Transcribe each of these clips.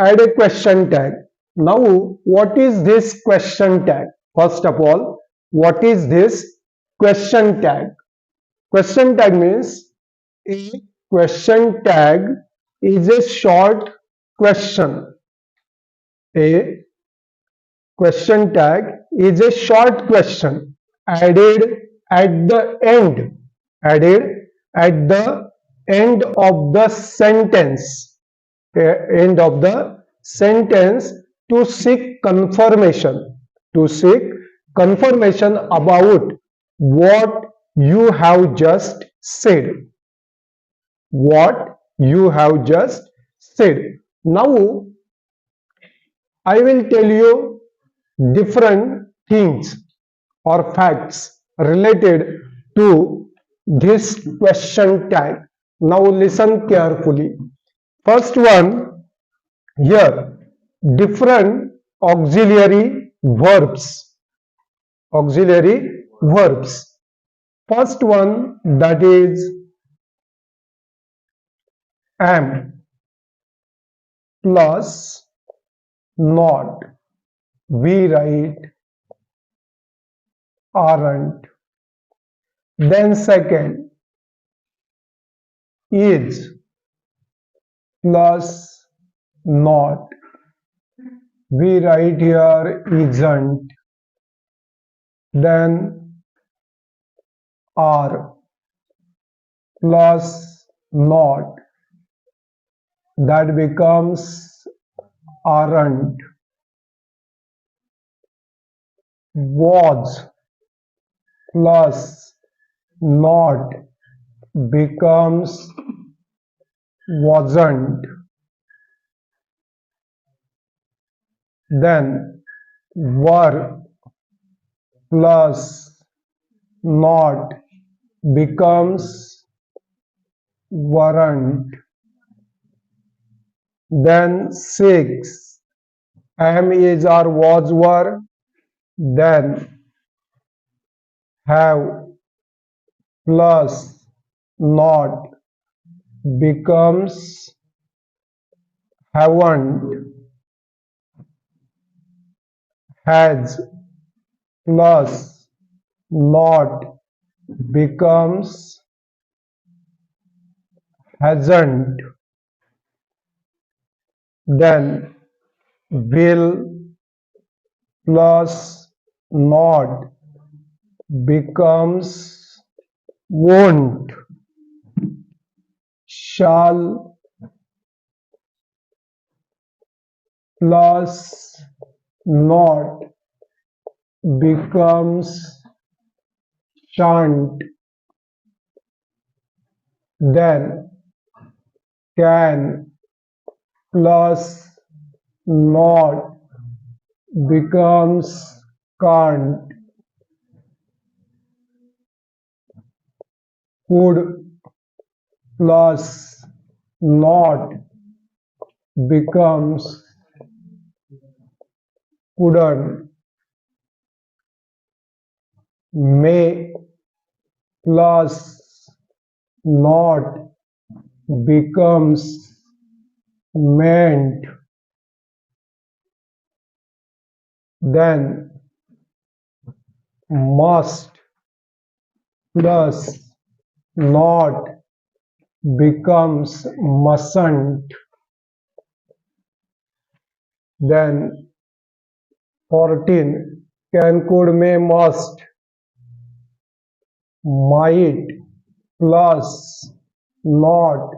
add a question tag. Now, what is this question tag? First of all, what is this question tag? Question tag means a question tag is a short question. A question tag is a short question added at the end, added at the end of the sentence, end of the sentence to seek confirmation, to seek confirmation about what you have just said, what you have just said. Now I will tell you different things or facts related to this question tag. Now listen carefully. First one, here, different auxiliary verbs. Auxiliary verbs. First one, that is am plus not. We write aren't. Then second, is plus not. We write here isn't. Then are plus not. That becomes aren't. Was plus not becomes wasn't. Then were plus not becomes weren't. Then 6, am, is, or was, were. Then have plus not becomes haven't. Has plus not becomes hasn't. Then will plus not becomes won't. Shall plus not becomes shan't. Then can plus not becomes can't. Could plus not becomes couldn't. May plus not becomes meant. Then must plus not becomes mustn't. Then 14, can, could, may, must. Might plus not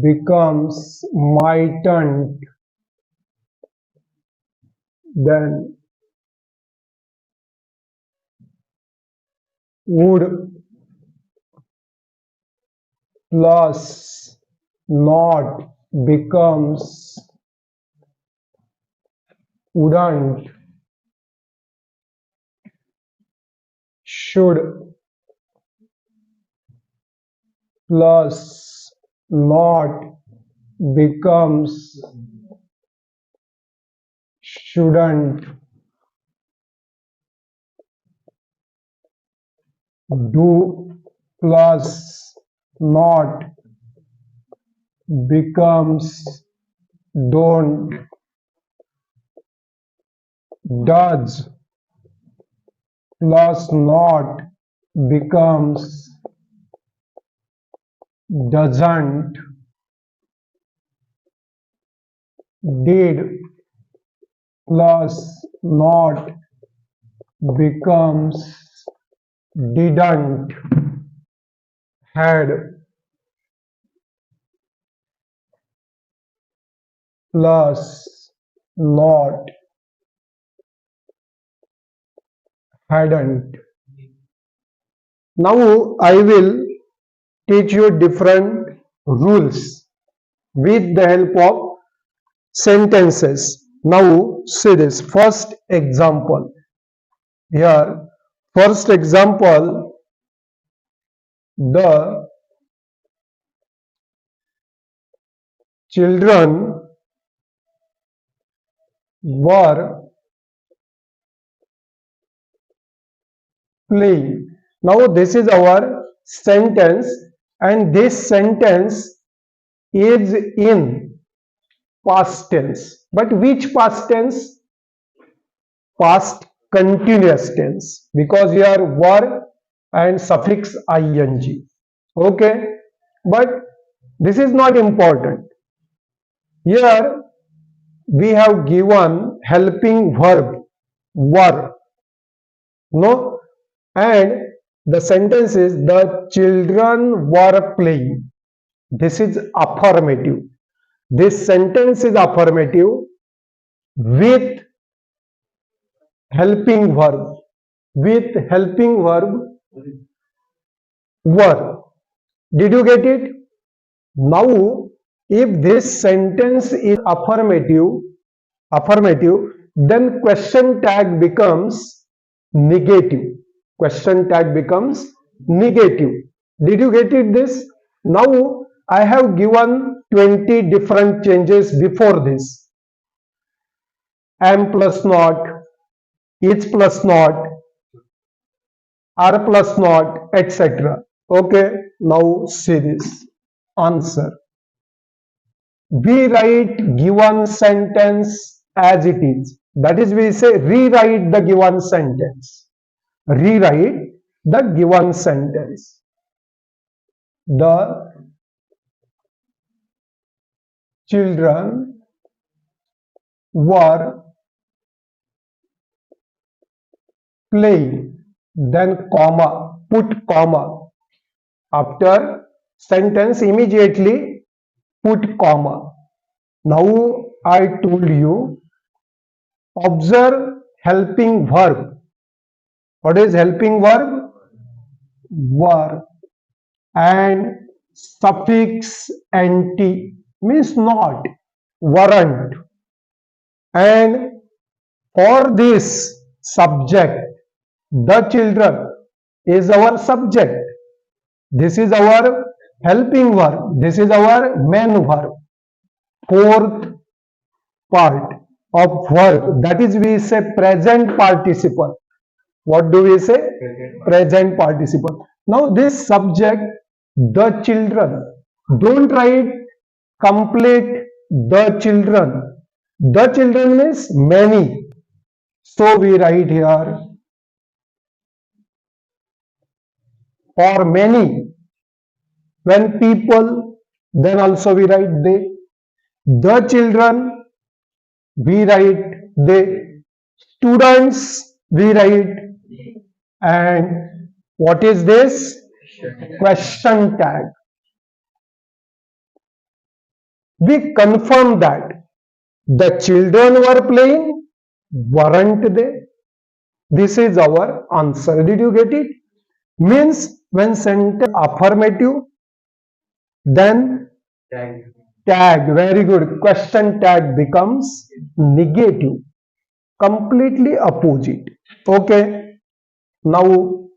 becomes mightn't. Then would plus not becomes wouldn't. Should plus not becomes shouldn't. Do plus not becomes don't, does plus not becomes doesn't, did plus not becomes didn't, had plus not hadn't. Now I will teach you different rules with the help of sentences. Now see this first example. Here, first example, the children were playing. Now this is our sentence, and this sentence is in past tense. But which past tense? Past continuous tense, because here were and suffix ing. Okay, but this is not important. Here we have given helping verb were, no, and the sentence is the children were playing. This is affirmative. This sentence is affirmative with helping verb. With helping verb were. Did you get it? Now, if this sentence is affirmative, then question tag becomes negative. Question tag becomes negative. Did you get it this? Now, I have given 20 different changes before this. Am plus not, is plus not, are plus not, etc. Okay, now see this answer. We write given sentence as it is. That is, we say rewrite the given sentence. Rewrite the given sentence. The children were playing, then comma, put comma. After sentence, immediately put comma. Now I told you, observe helping verb. What is helping verb? Were. And suffix nt means not, weren't. And for this subject, the children is our subject. This is our helping verb. This is our main verb. Fourth part of verb, that is, we say present participle. What do we say? Present participle. Now this subject, the children, don't write complete the children. The children means many. So we write here or many. When people, then also we write they. The children, we write they. Students, we write. And what is this? Question tag. We confirm that the children were playing, weren't they? This is our answer. Did you get it? Means when sentence affirmative, then tag, very good, question tag becomes negative, completely opposite. Okay, now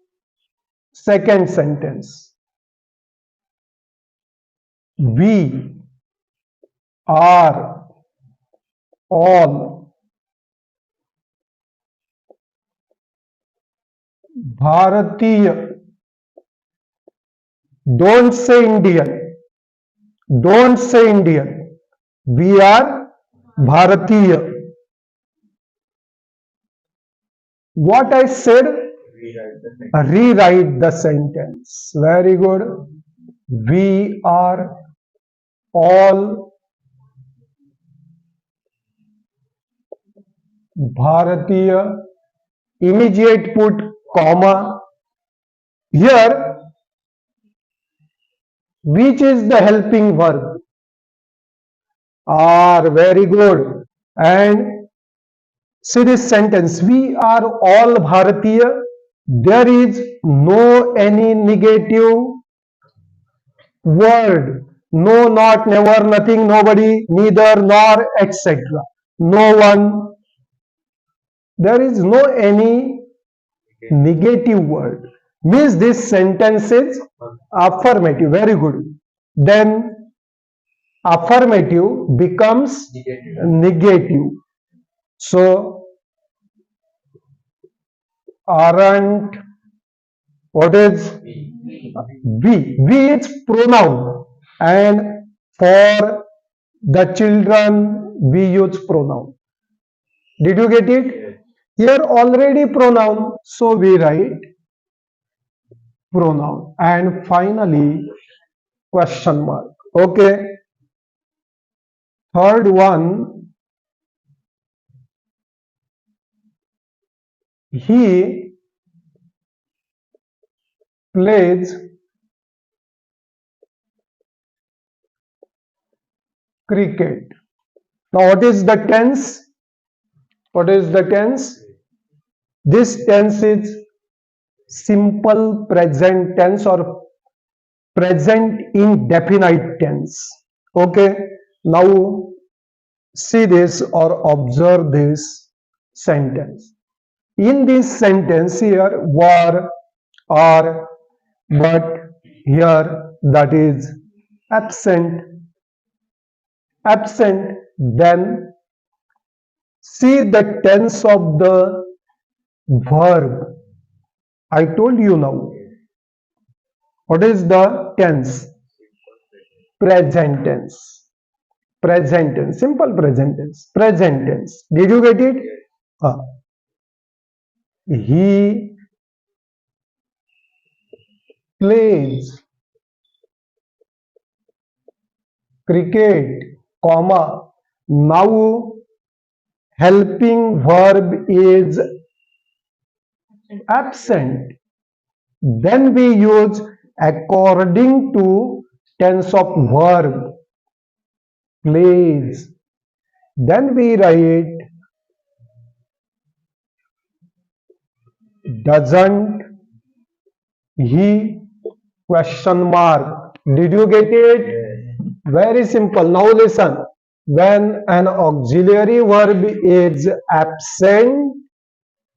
second sentence. We are all Bharatiya. Don't say Indian. Don't say Indian. We are Bharatiya. What I said? Rewrite the sentence. Very good. We are all Bharatiya. Immediate put comma. Here, which is the helping verb? Are. Very good. And see this sentence. We are all Bharatiya. There is no any negative word. No, not, never, nothing, nobody, neither, nor, etc. No one. There is no any negative word. Means this sentence is affirmative. Very good. Then affirmative becomes negative. So aren't. What is we? We is pronoun, and for the children we use pronoun. Did you get it? Here already pronoun, so we write pronoun. And finally question mark. Okay. Third one, he plays cricket. Now what is the tense? What is the tense? This tense is simple present tense or present indefinite tense. Okay. Now see this or observe this sentence. In this sentence here, were, are, but, here, that is absent. Absent. Then see the tense of the verb. I told you now. What is the tense? Present tense. Present tense. Simple present tense. Present tense. Did you get it? He plays cricket, comma. Now helping verb is absent. Then we use according to tense of verb. Plays. Then we write doesn't he question mark. Did you get it? Very simple. Now listen. When an auxiliary verb is absent,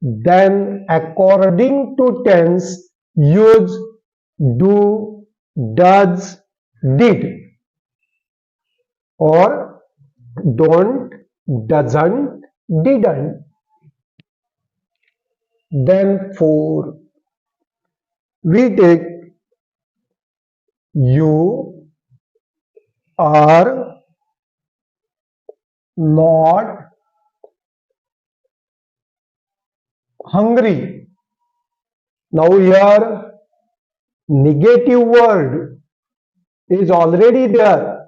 then according to tense use do, does, did, or don't, doesn't, didn't. Then 4, we take you are not hungry. Now here negative word is already there.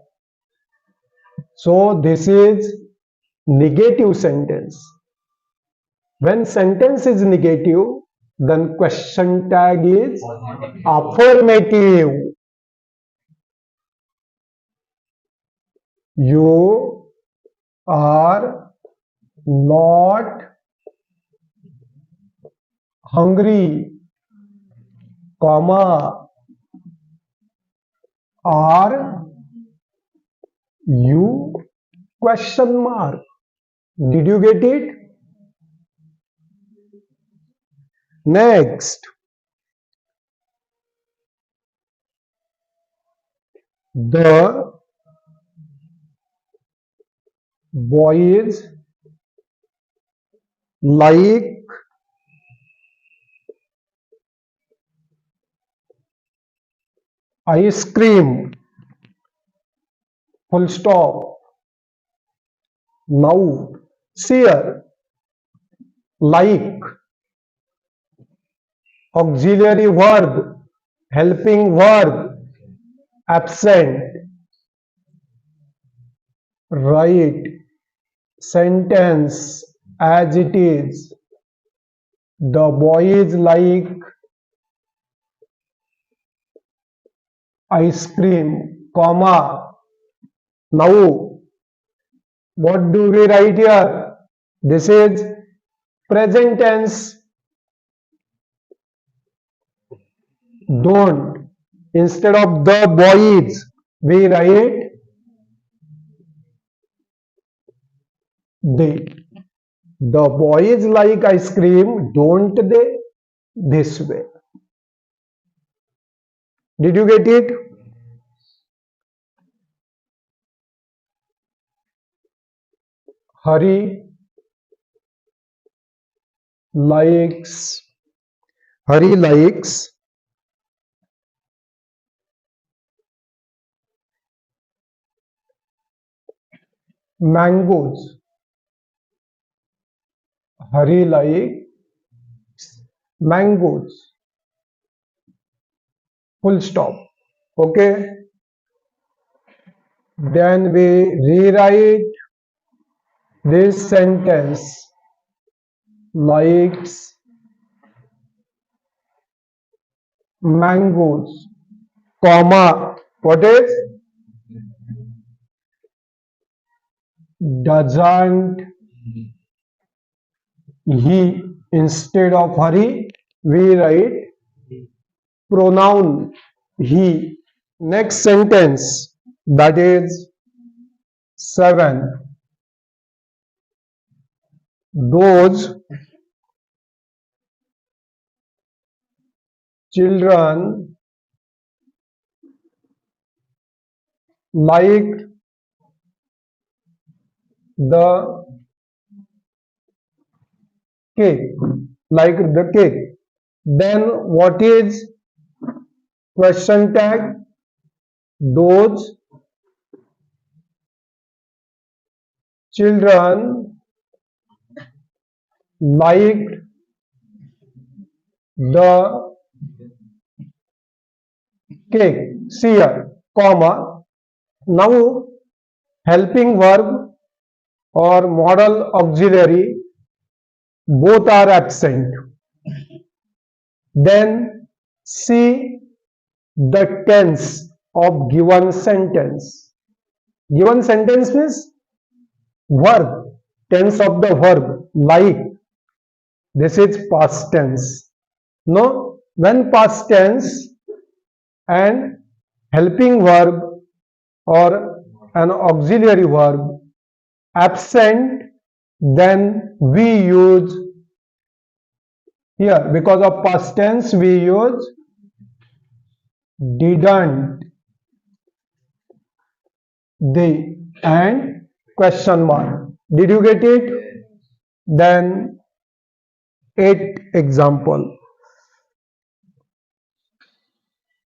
So this is negative sentence. When sentence is negative, then question tag is affirmative. You are not hungry, comma, are you question mark. Did you get it? Next, the boys like ice cream, full stop. Now, see here, like, auxiliary verb, helping verb, absent, write sentence as it is. The boys like ice cream, comma. Now, what do we write here? This is present tense. Don't. Instead of the boys, we write they. The boys like ice cream, don't they? This way. Did you get it? Hari likes mangoes. Hari likes mangoes. Full stop. Okay. Then we rewrite this sentence. Likes mangoes, comma. What is? Doesn't he? Instead of Hari, we write pronoun he. Next sentence, that is 7. Those children like the cake, Then what is question tag? Those children liked the cake. See here, comma. Now, helping verb or modal auxiliary, both are absent. Then see the tense of given sentence. Given sentence means verb, tense of the verb, like. This is past tense. No, when past tense and helping verb or an auxiliary verb absent, then we use here, because of past tense, we use didn't they and question mark. Did you get it? Then 8 example.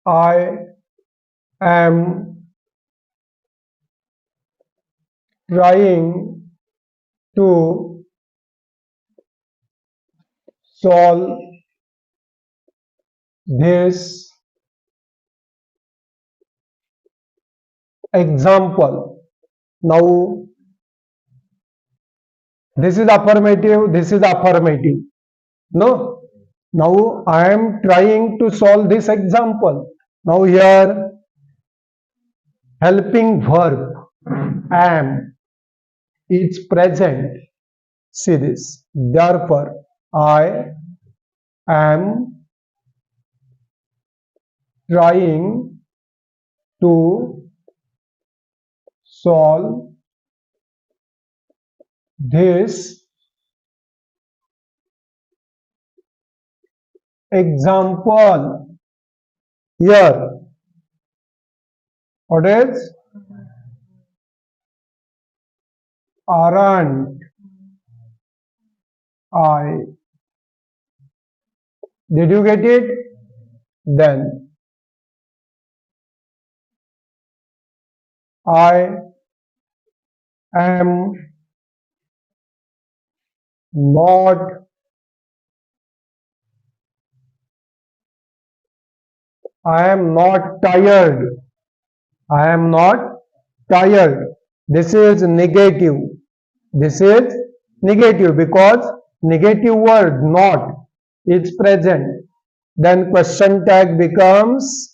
I am trying to solve this example. Now, this is affirmative. No, now I am trying to solve this example. Now here, helping verb am is present. See this. Therefore, I am trying to solve this example. Here, what is? Aren't I? Did you get it? Then I am not, I am not tired. I am not tired. This is negative. This is negative because negative word not is present. Then question tag becomes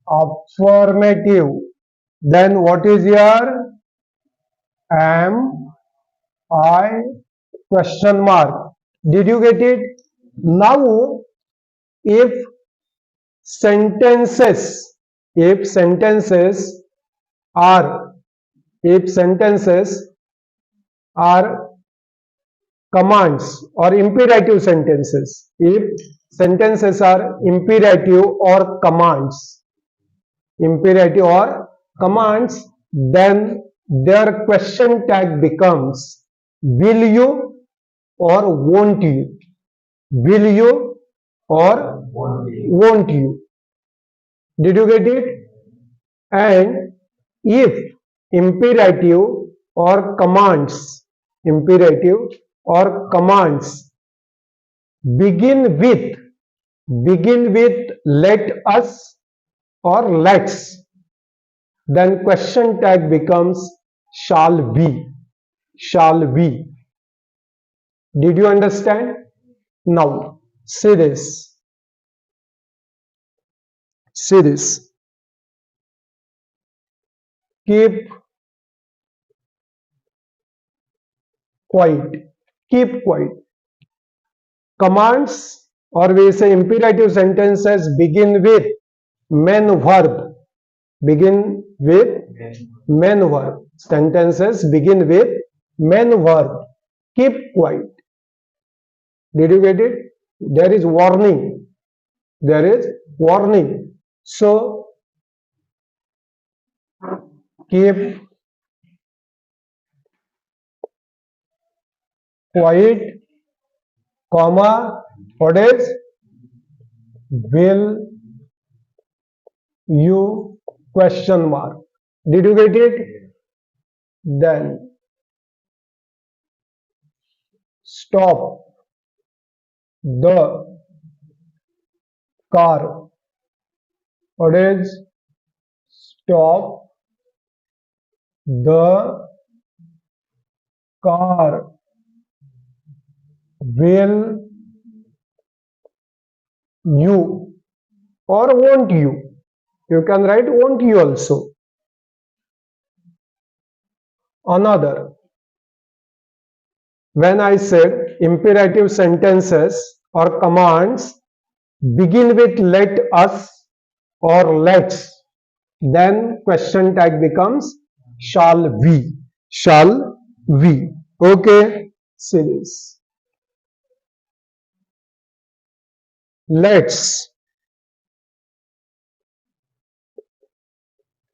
affirmative. Then what is here? Am I question mark. Did you get it? Now if sentences if sentences are if sentences are commands or imperative sentences, if sentences are imperative or commands, then their question tag becomes will you or won't you, will you or won't you. Did you get it? And if imperative or commands imperative or commands begin with let us or let's, then question tag becomes shall we. Did you understand? Now see this, keep quiet. Commands or we say imperative sentences begin with main verb. Sentences begin with main verb. Keep quiet. Did you get it? There is warning. So keep quiet, comma, what is? Will you question mark. Did you get it? Then stop the car. What is? Stop the car. Will you or won't you? You can write won't you also. Another, when I said imperative sentences or commands begin with let us or let's, then question tag becomes shall we. Okay, see this. Let's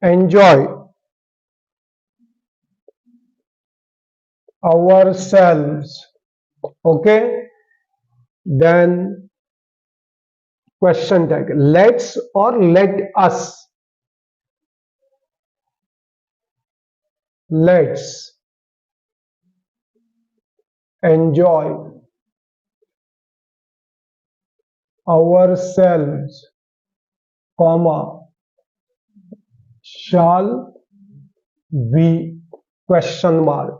enjoy ourselves. Okay, then question tag, let's or let us. Let's enjoy ourselves, comma, shall we, question mark.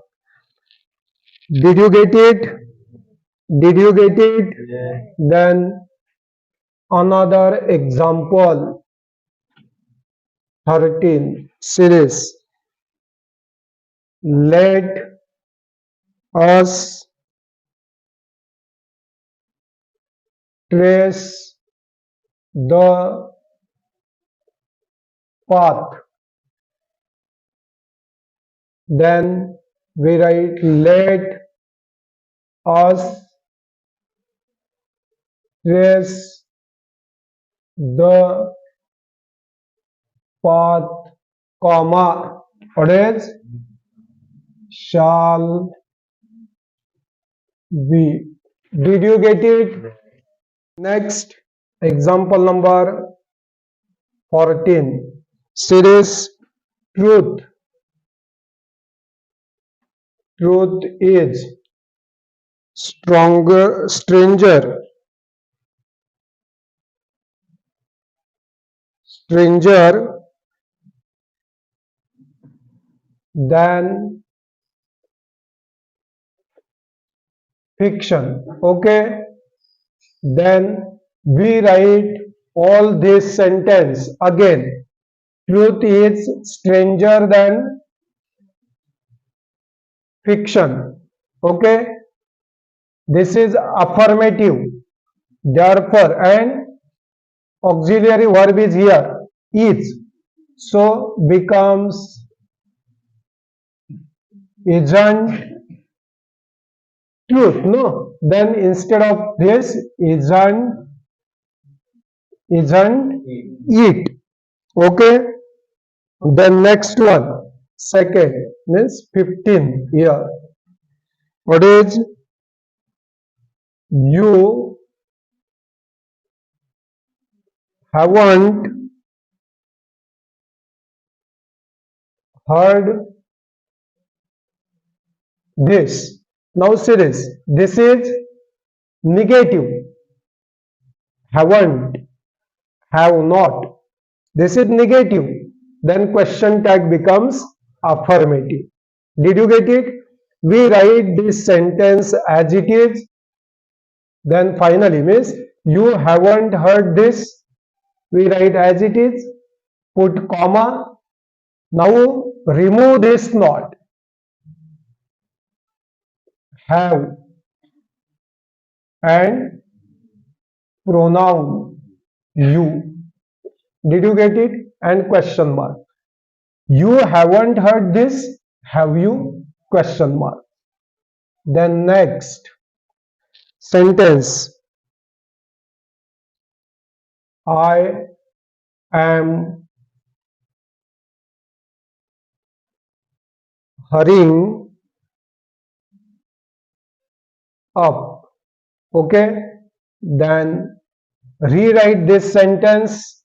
Did you get it? Yeah. Then another example, 13 series. Let us trace the path. Then we write let us trace the path, comma, what is? Shall we. Did you get it? Next, example number 14. Series truth is stranger than fiction. Okay, then we write all this sentence again. Truth is stranger than fiction. Okay, this is affirmative. Therefore, and auxiliary verb is here, is. So becomes isn't truth. No, then instead of this, isn't it. Okay, the next one, second means 15 here. What is you haven't heard this? Now see this. This is negative. Haven't, have not. This is negative. Then question tag becomes affirmative. Did you get it? We write this sentence as it is. Then finally means you haven't heard this. We write as it is. Put comma. Now remove this not. Have and pronoun you. Did you get it? And question mark. You haven't heard this. Have you? Question mark. Then next sentence. I am hurrying up. Okay. Then rewrite this sentence.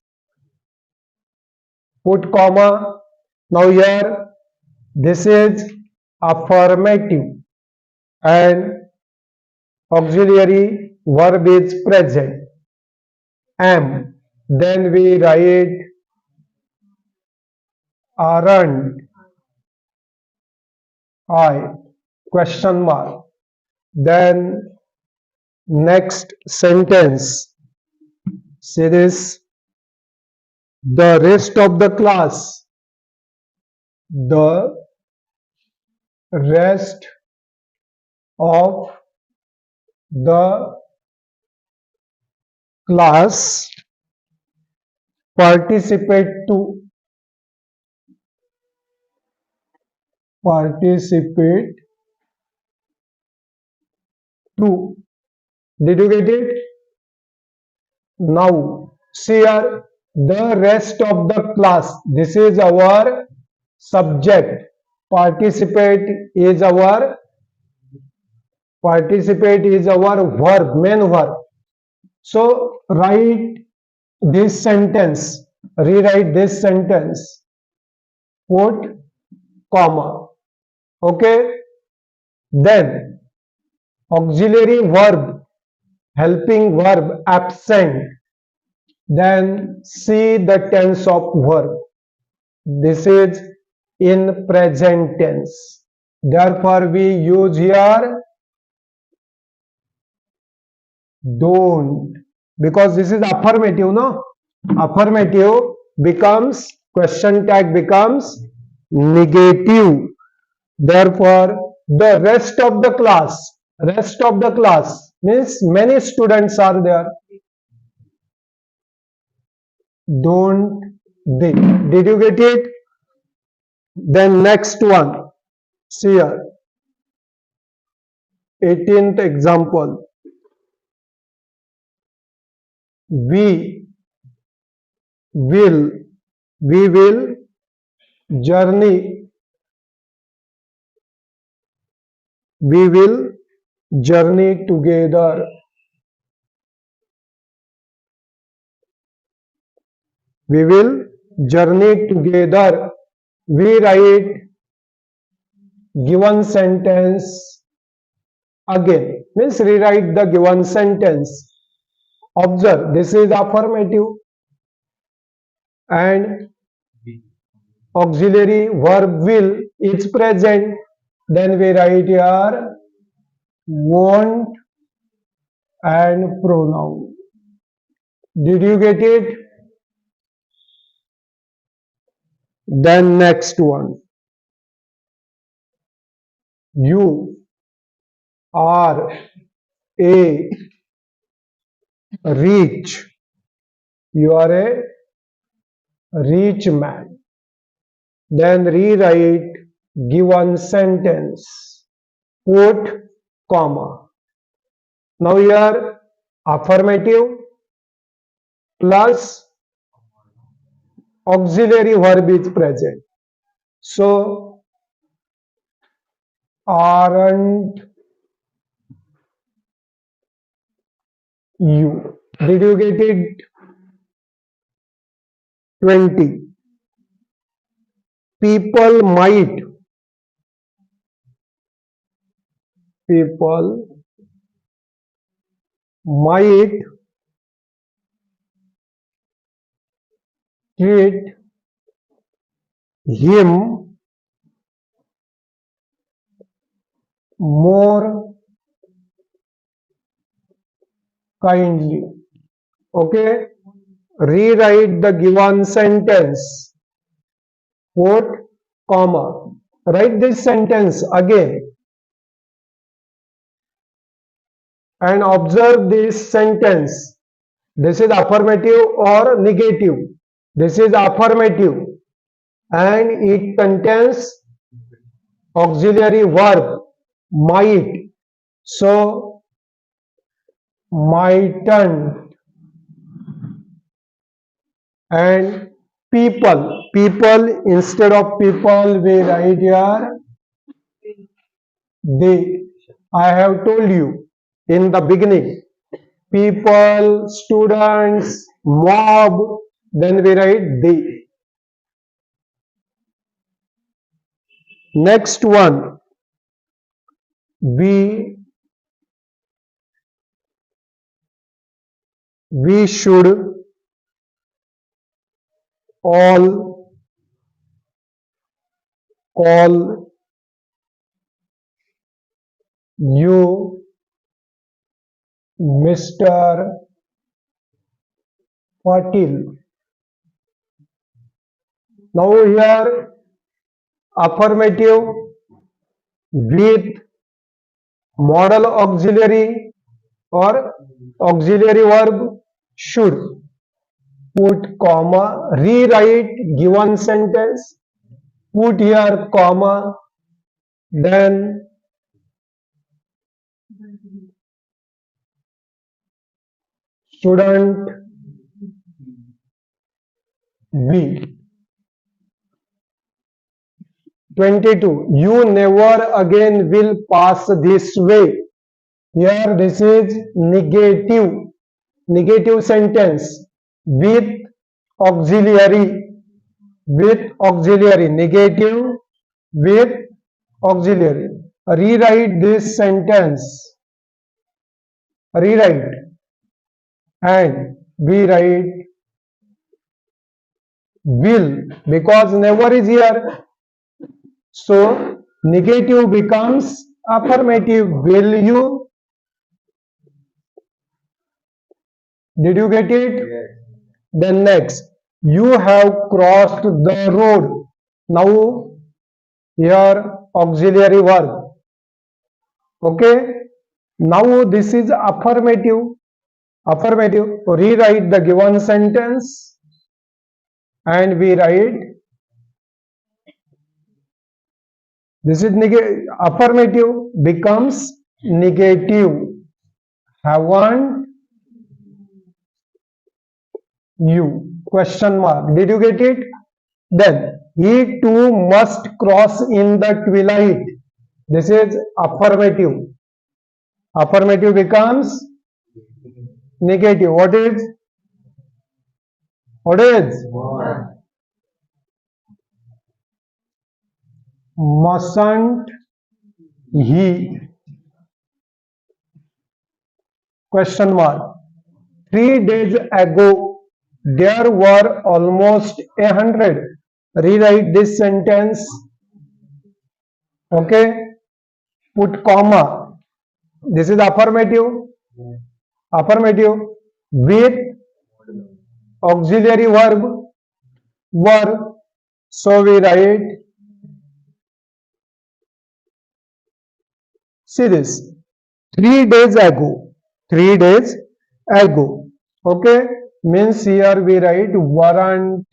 Put comma. Now here this is affirmative and auxiliary verb is present. Am. Then we write aren't I? Question mark. Then next sentence. See this. The rest of the class. The rest of the class participate to Did you get it? Now see here, the rest of the class, this is our subject. Participate is our verb, main verb. So write this sentence, rewrite this sentence, put comma. Okay, then auxiliary verb, helping verb absent. Then see the tense of verb. This is in present tense. Therefore, we use here don't, because this is affirmative, no? Affirmative becomes, question tag becomes negative. Therefore, the rest of the class means many students are there. Don't they? Did you get it? Then next one. See here. 18th example. We will journey. We will journey together. We will journey together. we write given sentence again, means rewrite the given sentence. Observe, this is affirmative and auxiliary verb will is present, then we write here won't and pronoun. Did you get it? Then next one, you are a rich, you are a rich man. Then rewrite given sentence, put comma. Now here affirmative plus auxiliary verb is present. So aren't you? Did you get it? 20. People might treat him more kindly. Okay, rewrite the given sentence, put comma. Write this sentence again and observe this sentence. This is affirmative or negative. This is affirmative and it contains auxiliary verb might. So mightn't. And people instead of people we write here they. I have told you in the beginning, people, students, mob, then we write they. Next one, we should all call you Mr. Patil. Now here affirmative with modal auxiliary or auxiliary verb should, put comma, rewrite given sentence, put here comma, then shouldn't be. 22. You never again will pass this way. Here this is negative sentence with auxiliary, negative with auxiliary. Rewrite this sentence, and we write will because never is here. So negative becomes affirmative. Will you? Did you get it? Yes. Then next, you have crossed the road. Now here auxiliary verb. Okay. Now this is affirmative. Rewrite the given sentence and we write this is affirmative becomes negative. Haven't you? Question mark. Did you get it? Then he too must cross in the twilight. This is affirmative. Affirmative becomes negative. What is? mustn't he, question mark. 3 days ago there were almost 100. Rewrite this sentence. Okay, put comma. This is affirmative, affirmative with auxiliary verb were. So we write, see this, 3 days ago, 3 days ago. Okay, means here we write weren't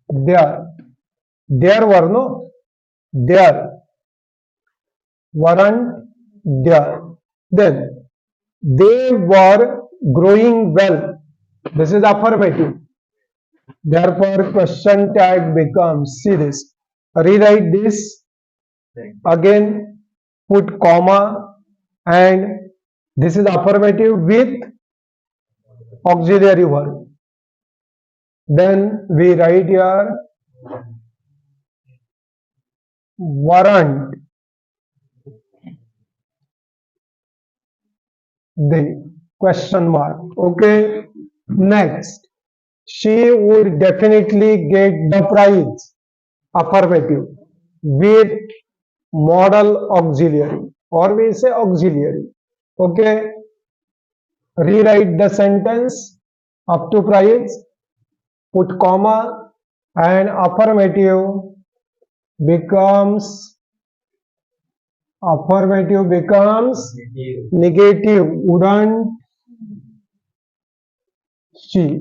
there were no, there weren't there. Then they were growing well. This is affirmative. Therefore question tag becomes, see this, rewrite this again, put comma, and this is affirmative with auxiliary verb. Then we write here weren't they, question mark. Okay, next, she would definitely get the prize, affirmative with modal auxiliary, or we say auxiliary. Okay, rewrite the sentence up to prize, put comma, and affirmative becomes negative, wouldn't she.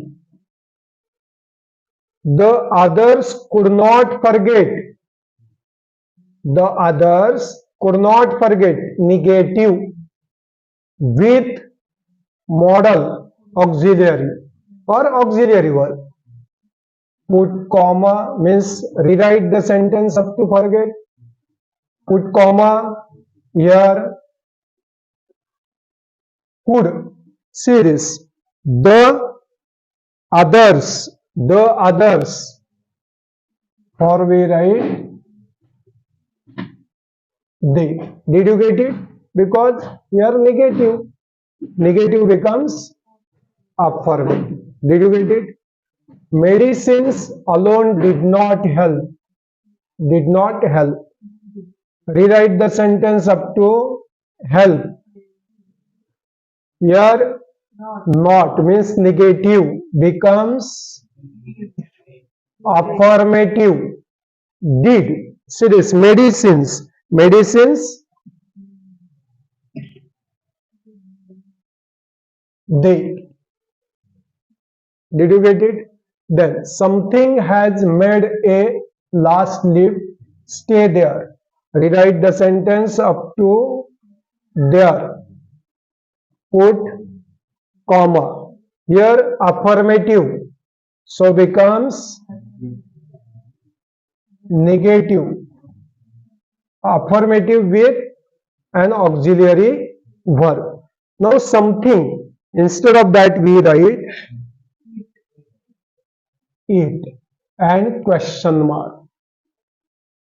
The others could not forget, the others could not forget, negative with modal auxiliary or auxiliary verb. Put comma, means rewrite the sentence up to forget, put comma here, could, see this, the others, or we write they. Did you get it? Because here negative becomes affirmative. Did you get it? Medicines alone did not help, rewrite the sentence up to help. Here not means negative becomes affirmative, did. See this, medicines they. Did you get it? Then something has made a last leaf stay there. Rewrite the sentence up to there, put comma, here affirmative, so becomes negative, affirmative with an auxiliary verb. Now something, instead of that we write it and question mark.